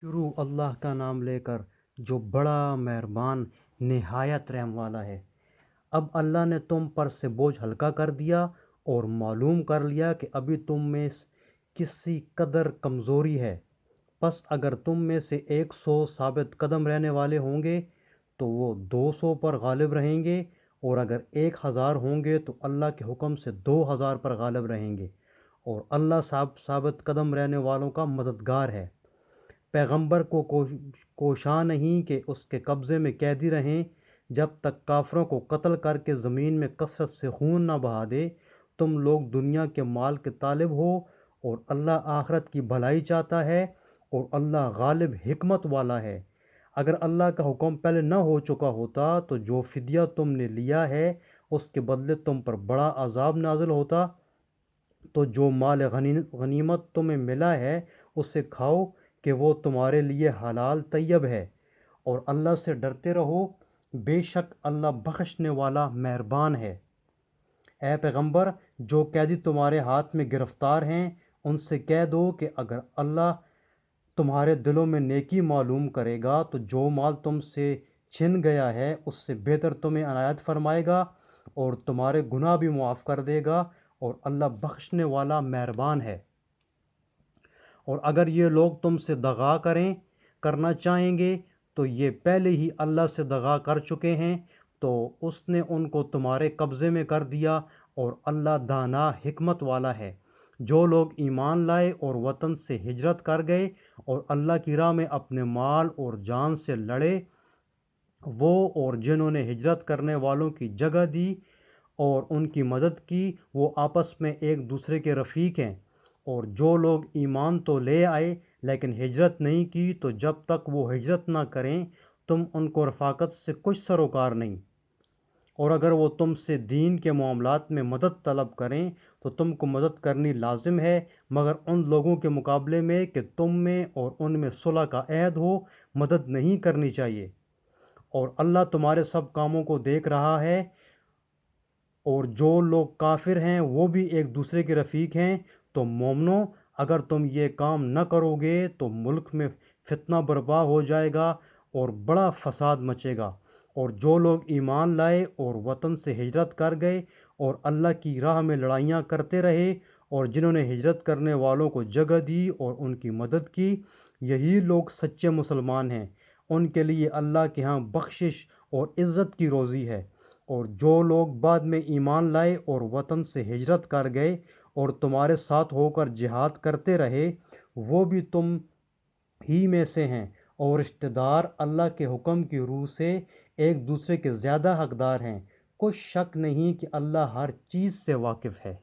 شروع اللہ کا نام لے کر جو بڑا مہربان نہایت رحم والا ہے۔ اب اللہ نے تم پر سے بوجھ ہلکا کر دیا اور معلوم کر لیا کہ ابھی تم میں کسی قدر کمزوری ہے۔ پس اگر تم میں سے 100 ثابت قدم رہنے والے ہوں گے تو وہ 200 پر غالب رہیں گے، اور اگر 1000 ہوں گے تو اللہ کے حکم سے 2000 پر غالب رہیں گے، اور اللہ ثابت قدم رہنے والوں کا مددگار ہے۔ پیغمبر کو کوشاں نہیں کہ اس کے قبضے میں قیدی رہیں جب تک کافروں کو قتل کر کے زمین میں کثرت سے خون نہ بہا دے۔ تم لوگ دنیا کے مال کے طالب ہو اور اللہ آخرت کی بھلائی چاہتا ہے، اور اللہ غالب حکمت والا ہے۔ اگر اللہ کا حکم پہلے نہ ہو چکا ہوتا تو جو فدیہ تم نے لیا ہے اس کے بدلے تم پر بڑا عذاب نازل ہوتا۔ تو جو مال غنیمت تمہیں ملا ہے اسے کھاؤ کہ وہ تمہارے لیے حلال طیب ہے، اور اللہ سے ڈرتے رہو، بے شک اللہ بخشنے والا مہربان ہے۔ اے پیغمبر، جو قیدی تمہارے ہاتھ میں گرفتار ہیں ان سے کہہ دو کہ اگر اللہ تمہارے دلوں میں نیکی معلوم کرے گا تو جو مال تم سے چھن گیا ہے اس سے بہتر تمہیں عنایت فرمائے گا، اور تمہارے گناہ بھی معاف کر دے گا، اور اللہ بخشنے والا مہربان ہے۔ اور اگر یہ لوگ تم سے دغا کرنا چاہیں گے تو یہ پہلے ہی اللہ سے دغا کر چکے ہیں، تو اس نے ان کو تمہارے قبضے میں کر دیا، اور اللہ دانا حکمت والا ہے۔ جو لوگ ایمان لائے اور وطن سے ہجرت کر گئے اور اللہ کی راہ میں اپنے مال اور جان سے لڑے، وہ اور جنہوں نے ہجرت کرنے والوں کی جگہ دی اور ان کی مدد کی، وہ آپس میں ایک دوسرے کے رفیق ہیں۔ اور جو لوگ ایمان تو لے آئے لیکن ہجرت نہیں کی، تو جب تک وہ ہجرت نہ کریں تم ان کو رفاقت سے کچھ سروکار نہیں۔ اور اگر وہ تم سے دین کے معاملات میں مدد طلب کریں تو تم کو مدد کرنی لازم ہے، مگر ان لوگوں کے مقابلے میں کہ تم میں اور ان میں صلح کا عہد ہو مدد نہیں کرنی چاہیے۔ اور اللہ تمہارے سب کاموں کو دیکھ رہا ہے، اور جو لوگ کافر ہیں وہ بھی ایک دوسرے کے رفیق ہیں۔ تو مومنو، اگر تم یہ کام نہ کرو گے تو ملک میں فتنہ برپا ہو جائے گا اور بڑا فساد مچے گا۔ اور جو لوگ ایمان لائے اور وطن سے ہجرت کر گئے اور اللہ کی راہ میں لڑائیاں کرتے رہے، اور جنہوں نے ہجرت کرنے والوں کو جگہ دی اور ان کی مدد کی، یہی لوگ سچے مسلمان ہیں۔ ان کے لیے اللہ کے ہاں بخشش اور عزت کی روزی ہے۔ اور جو لوگ بعد میں ایمان لائے اور وطن سے ہجرت کر گئے اور تمہارے ساتھ ہو کر جہاد کرتے رہے، وہ بھی تم ہی میں سے ہیں، اور رشتہ دار اللہ کے حکم کی روح سے ایک دوسرے کے زیادہ حقدار ہیں۔ کچھ شک نہیں کہ اللہ ہر چیز سے واقف ہے۔